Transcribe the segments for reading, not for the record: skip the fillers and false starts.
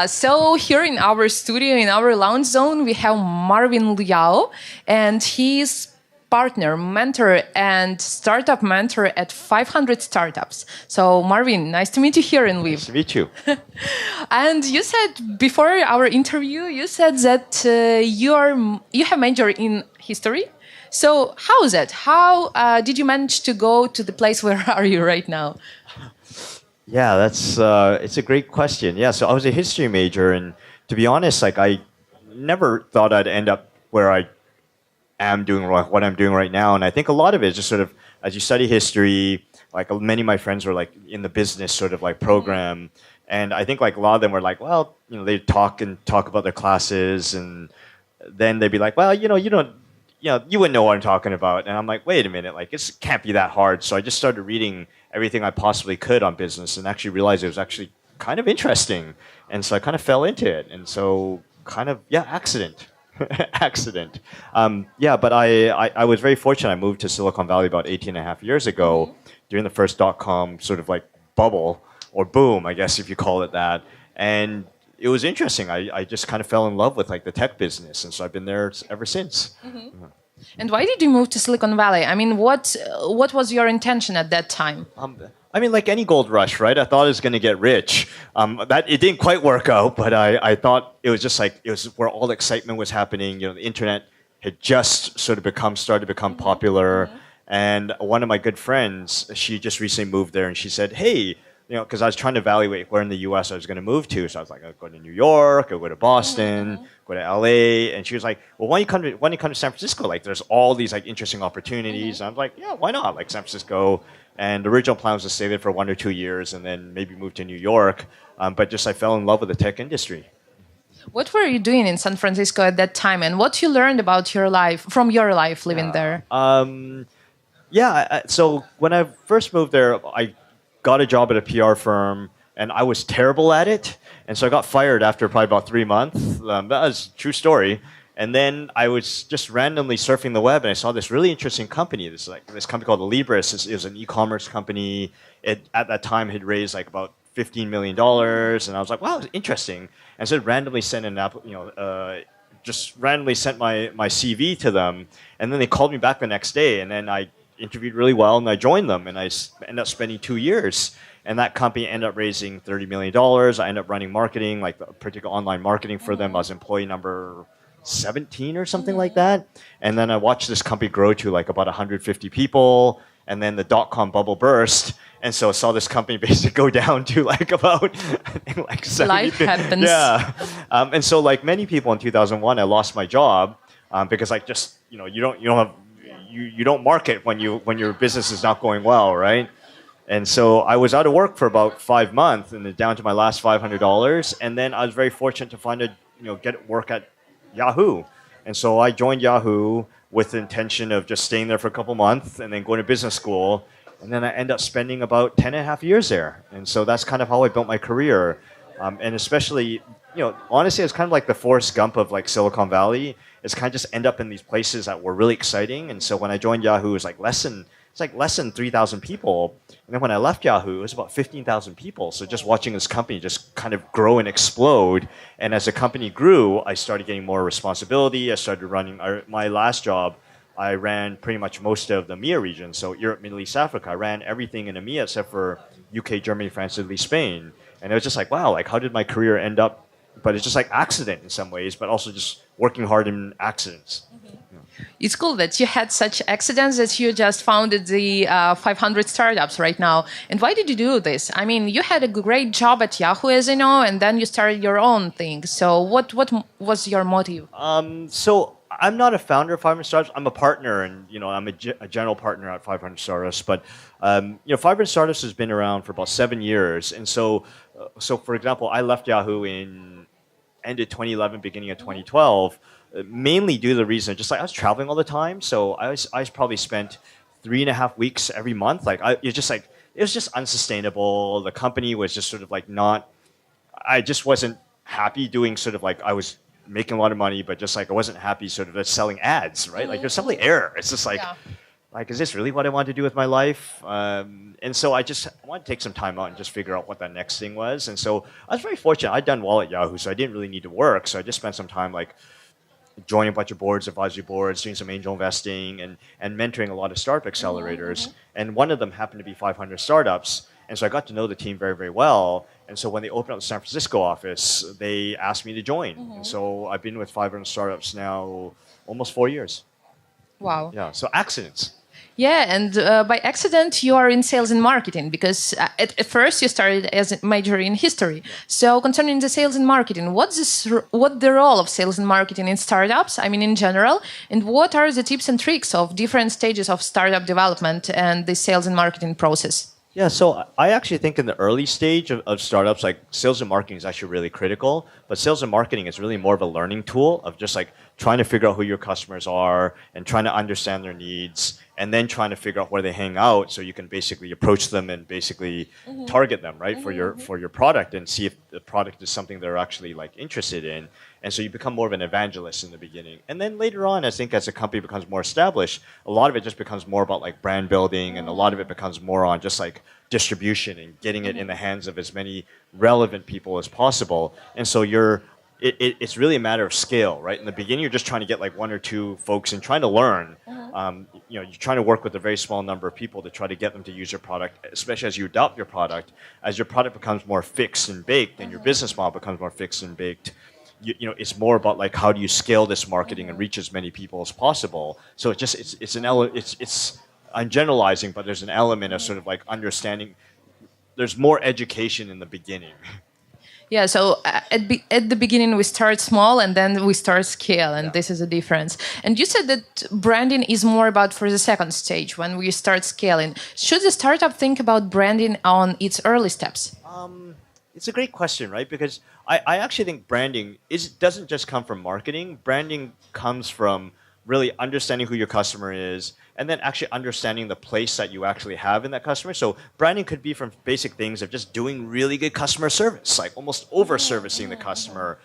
So here in our studio, in our lounge zone, we have Marvin Liao, and he's partner, mentor, and startup mentor at 500 startups. So Marvin, nice to meet you here in Liv. Nice to meet you. And you said before our interview, you said that you have major in history. So how is it? How did you manage to go to the place where are you right now? Yeah, it's a great question. Yeah, so I was a history major, and to be honest, like I never thought I'd end up where I am doing what I'm doing right now. And I think a lot of it is just sort of as you study history, like many of my friends were like in the business sort of like program, and I think like a lot of them were like, well, they'd talk about their classes, and then they'd be like, well, you don't. You wouldn't know what I'm talking about. And I'm like, wait a minute, like it can't be that hard. So I just started reading everything I possibly could on business and actually realized it was actually kind of interesting. And so I kind of fell into it. And so accident. Accident. But I was very fortunate. I moved to Silicon Valley about 18 and a half years ago during the first dot-com sort of like bubble or boom, I guess if you call it that. And it was interesting. I just kind of fell in love with like the tech business, and so I've been there ever since. Mm-hmm. And why did you move to Silicon Valley? I mean, what was your intention at that time? Like any gold rush, right? I thought I was going to get rich. That it didn't quite work out, but I thought it was just like it was where all the excitement was happening. The internet had just sort of started to become popular, and one of my good friends, she just recently moved there, and she said, "Hey." Because I was trying to evaluate where in the U.S. I was going to move to. So I was like, I'll go to New York, I'll go to Boston, go to L.A. And she was like, well, why don't you come to San Francisco? Like, there's all these like interesting opportunities. And I was like, yeah, why not? Like San Francisco. And the original plan was to stay there for 1 or 2 years and then maybe move to New York. But just I fell in love with the tech industry. What were you doing in San Francisco at that time, and what you learned about your life living there? So when I first moved there, I got a job at a PR firm, and I was terrible at it. And so I got fired after probably about 3 months. That was a true story. And then I was just randomly surfing the web, and I saw this really interesting company. This company called Libris. It was an e-commerce company. It at that time had raised like about $15 million, and I was like, wow, it's interesting. And so I randomly sent just randomly sent my CV to them, and then they called me back the next day, and then I interviewed really well, and I joined them, and I ended up spending 2 years. And that company ended up raising $30 million. I ended up running marketing, like particular online marketing for them. I was employee number 17 or something like that. And then I watched this company grow to like about 150 people. And then the dot-com bubble burst. And so I saw this company basically go down to like about, I think like 70. Life happens. Yeah. And so like many people in 2001, I lost my job because like just, you don't market when your business is not going well, right? And so I was out of work for about 5 months, and down to my last $500. And then I was very fortunate to get work at Yahoo. And so I joined Yahoo with the intention of just staying there for a couple months and then going to business school. And then I ended up spending about 10 and a half years there. And so that's kind of how I built my career. And especially, honestly, it's kind of like the Forrest Gump of like Silicon Valley. It's kind of just end up in these places that were really exciting. And so when I joined Yahoo, it was like less than 3,000 people. And then when I left Yahoo, it was about 15,000 people. So just watching this company just kind of grow and explode. And as the company grew, I started getting more responsibility. I started running my last job. I ran pretty much most of the EMEA region, so Europe, Middle East, Africa. I ran everything in EMEA except for UK, Germany, France, Italy, Spain. And it was just like, wow, like how did my career end up? But it's just like accident in some ways, but also just working hard in accidents. It's cool that you had such accidents that you just founded the 500 startups right now. And why did you do this? I mean, you had a great job at Yahoo, as you know, and then you started your own thing. So what was your motive? So I'm not a founder of 500 Startups. I'm a partner, and I'm a general partner at 500 Startups. But 500 Startups has been around for about 7 years. And so for example, I left Yahoo in end of 2011, beginning of 2012. Mainly due to the reason, just like I was traveling all the time, so I probably spent 3.5 weeks every month. It was just unsustainable. The company was just sort of like not. I just wasn't happy doing sort of like I was making a lot of money, but just like I wasn't happy sort of selling ads, right? Like there's something error. It's just like like, is this really what I want to do with my life? And so I just wanted to take some time out and just figure out what that next thing was. And so I was very fortunate. I'd done well at Yahoo, so I didn't really need to work. So I just spent some time like joining a bunch of boards, advisory boards, doing some angel investing, and mentoring a lot of startup accelerators. And one of them happened to be 500 startups. And so I got to know the team very, very well. And so when they opened up the San Francisco office, they asked me to join. And so I've been with 500 startups now almost 4 years. Wow. Yeah, so accidents. Yeah, and by accident, you are in sales and marketing because at first you started as a major in history. So concerning the sales and marketing, what the role of sales and marketing in startups, I mean in general, and what are the tips and tricks of different stages of startup development and the sales and marketing process? Yeah, so I actually think in the early stage of startups, like sales and marketing is actually really critical. But sales and marketing is really more of a learning tool of just like trying to figure out who your customers are and trying to understand their needs and then trying to figure out where they hang out so you can basically approach them and basically target them, right, for your product and see if the product is something they're actually like interested in. And so you become more of an evangelist in the beginning. And then later on, I think as the company becomes more established, a lot of it just becomes more about like brand building and a lot of it becomes more on just like distribution and getting it in the hands of as many relevant people as possible. And so it's really a matter of scale, right? In the beginning, you're just trying to get like one or two folks and trying to learn. You're trying to work with a very small number of people to try to get them to use your product, especially as you adopt your product. As your product becomes more fixed and baked and your business model becomes more fixed and baked, it's more about like how do you scale this marketing and reach as many people as possible. So I'm generalizing, but there's an element of sort of like understanding. There's more education in the beginning. Yeah, so at the beginning we start small and then we start scale, and this is a difference. And you said that branding is more about for the second stage when we start scaling. Should the startup think about branding on its early steps? It's a great question, right? Because I actually think branding doesn't just come from marketing. Branding comes from really understanding who your customer is and then actually understanding the place that you actually have in that customer. So branding could be from basic things of just doing really good customer service, like almost over-servicing the customer.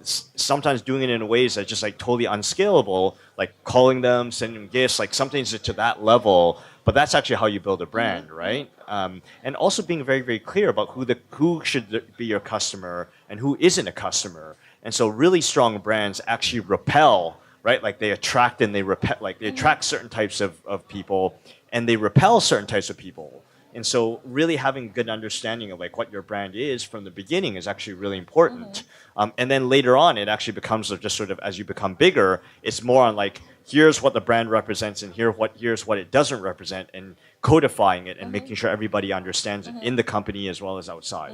Sometimes doing it in ways that just like totally unscalable, like calling them, sending them gifts, like something's to that level. But that's actually how you build a brand, right? And also being very, very clear about who should be your customer and who isn't a customer. And so really strong brands actually repel, right? Like they attract and they repel, like they attract certain types of people and they repel certain types of people. And so really having good understanding of like what your brand is from the beginning is actually really important. And then later on, it actually becomes just sort of as you become bigger, it's more on like, here's what the brand represents and here's what it doesn't represent and codifying it and making sure everybody understands it in the company as well as outside.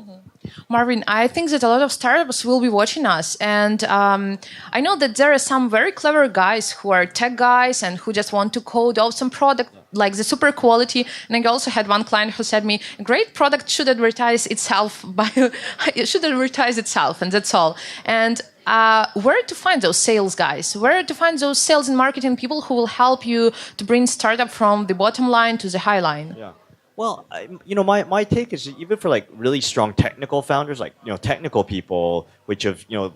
Marvin, I think that a lot of startups will be watching us. And I know that there are some very clever guys who are tech guys and who just want to code awesome product like the super quality. And I also had one client who said me, a great product should advertise itself and that's all. And where to find those sales guys? Where to find those sales and marketing people who will help you to bring startup from the bottom line to the high line? Yeah. Well, my take is even for like really strong technical founders, like technical people, which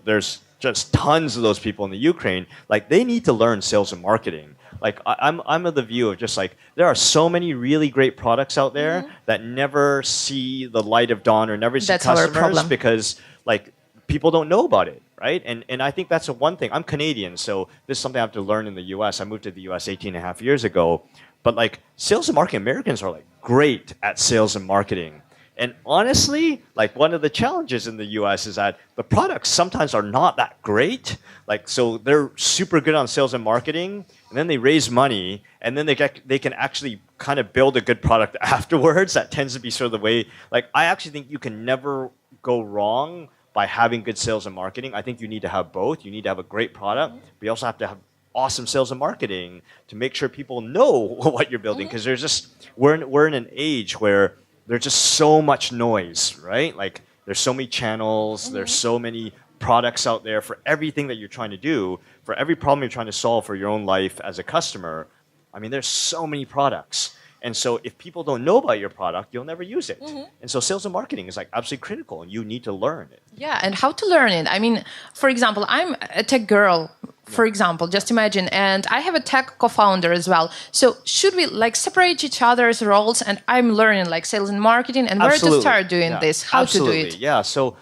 there's just tons of those people in the Ukraine. Like they need to learn sales and marketing. Like I'm of the view of just like there are so many really great products out there that never see the light of dawn or never see customers because like people don't know about it. Right? And I think that's one thing. I'm Canadian, so this is something I have to learn in the US. I moved to the US 18 and a half years ago. But like sales and marketing, Americans are like great at sales and marketing. And honestly, like one of the challenges in the US is that the products sometimes are not that great. Like so they're super good on sales and marketing, and then they raise money, and then they can actually kind of build a good product afterwards. That tends to be sort of the way. Like I actually think you can never go wrong by having good sales and marketing. I think you need to have both. You need to have a great product, but you also have to have awesome sales and marketing to make sure people know what you're building. Because we're in an age where there's just so much noise, right? Like there's so many channels, there's so many products out there for everything that you're trying to do, for every problem you're trying to solve for your own life as a customer. I mean, there's so many products. And so if people don't know about your product, you'll never use it. And so sales and marketing is like absolutely critical, and you need to learn it. Yeah, and how to learn it. I mean, for example, I'm a tech girl, for example, just imagine, and I have a tech co-founder as well. So should we like separate each other's roles, and I'm learning like sales and marketing and where to start doing this, how to do it? Yeah, so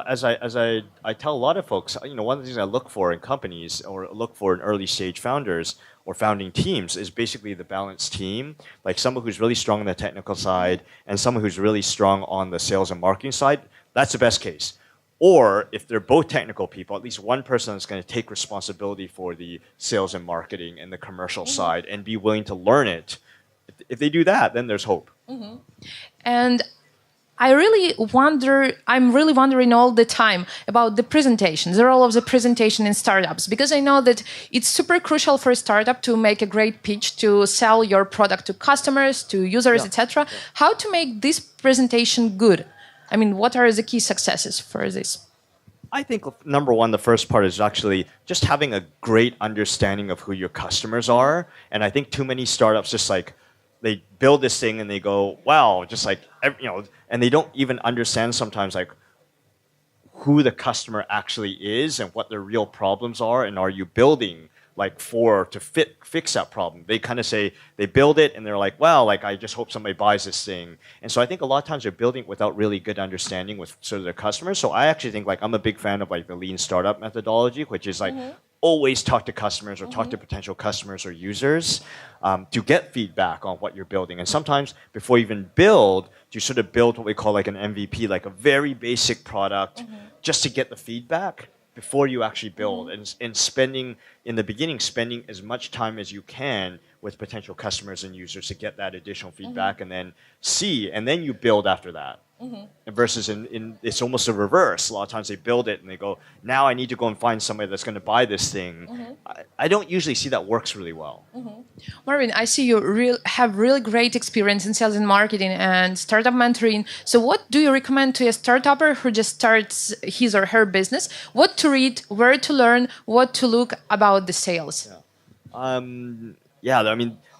as I tell a lot of folks, one of the things I look for in companies or look for in early stage founders or founding teams is basically the balanced team, like someone who's really strong on the technical side and someone who's really strong on the sales and marketing side. That's the best case. Or if they're both technical people, at least one person is going to take responsibility for the sales and marketing and the commercial side and be willing to learn it. If they do that, then there's hope. And I'm really wondering all the time about the presentation, the role of the presentation in startups, because I know that it's super crucial for a startup to make a great pitch, to sell your product to customers, to users, etc. How to make this presentation good? I mean, what are the key successes for this? I think number one, the first part is actually just having a great understanding of who your customers are. And I think too many startups just like, they build this thing and they go, wow, just like, and they don't even understand sometimes like who the customer actually is and what their real problems are, and are you building like to fix that problem. They kind of say, they build it and they're like, well, like I just hope somebody buys this thing. And so I think a lot of times they're building it without really good understanding with sort of their customers. So I actually think like I'm a big fan of like the lean startup methodology, which is like always talk to customers or talk to potential customers or users to get feedback on what you're building. And sometimes before you even build, you sort of build what we call like an MVP, like a very basic product just to get the feedback before you actually build. And spending, in the beginning, spending as much time as you can with potential customers and users to get that additional feedback and then and then you build after that. Versus it's almost a reverse. A lot of times they build it and they go, now I need to go and find somebody that's going to buy this thing. I don't usually see that works really well. Marvin, I see you have really great experience in sales and marketing and startup mentoring. So what do you recommend to a startupper who just starts his or her business? What to read, where to learn, what to look about the sales? I mean,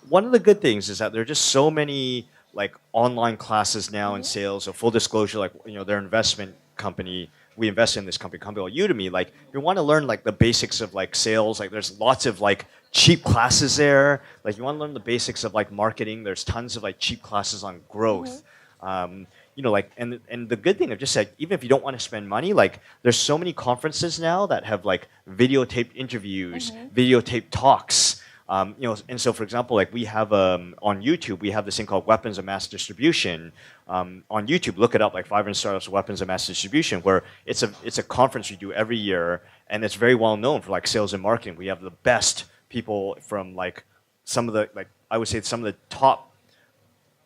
one of the good things is that there are just so many like online classes now in sales. So full disclosure, like their investment company, we invest in this company called Udemy. Like if you want to learn like the basics of like sales, like there's lots of like cheap classes there. Like you want to learn the basics of like marketing, there's tons of like cheap classes on growth. Like and the good thing of just like even if you don't want to spend money, like there's so many conferences now that have like videotaped interviews, videotaped talks. And so, for example, like we have on YouTube, we have this thing called Weapons of Mass Distribution. On YouTube, look it up, like 500 Startups Weapons of Mass Distribution, where it's a conference we do every year, and it's very well known for like sales and marketing. We have the best people from like some of the I would say some of the top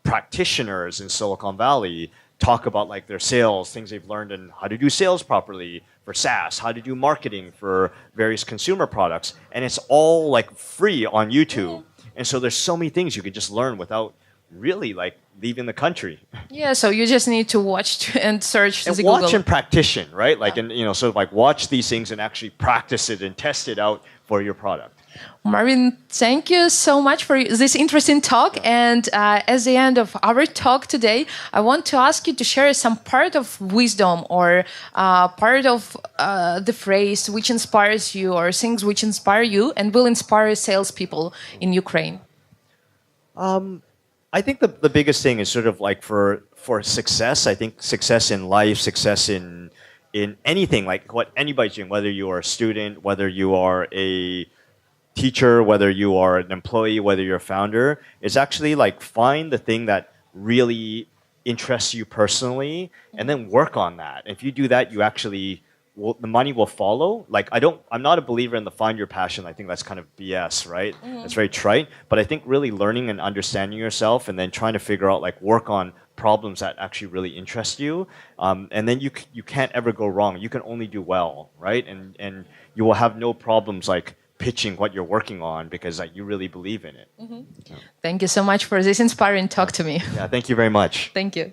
practitioners in Silicon Valley talk about like their sales, things they've learned and how to do sales properly for SaaS, how to do marketing for various consumer products. And it's all like free on YouTube. And so there's so many things you can just learn without really like leaving the country. Yeah, so you just need to watch and search and the watch Google. And practice, right? Like, and sort of like watch these things and actually practice it and test it out for your product. Marvin, thank you so much for this interesting talk. And as the end of our talk today, I want to ask you to share some part of wisdom or part of the phrase which inspires you or things which inspire you and will inspire salespeople in Ukraine. I think the biggest thing is sort of like for success. I think success in life, success in anything, like what anybody's doing, whether you are a student, whether you are a teacher, whether you are an employee, whether you're a founder, is actually like find the thing that really interests you personally and then work on that. If you do that, you actually the money will follow. Like I'm not a believer in the find your passion. I think that's kind of BS, right? It's very trite. But I think really learning and understanding yourself and then trying to figure out like work on problems that actually really interest you. And then you can't ever go wrong. You can only do well, right? And you will have no problems like pitching what you're working on because like you really believe in it. Thank you so much for this inspiring talk to me. Yeah, thank you very much. Thank you.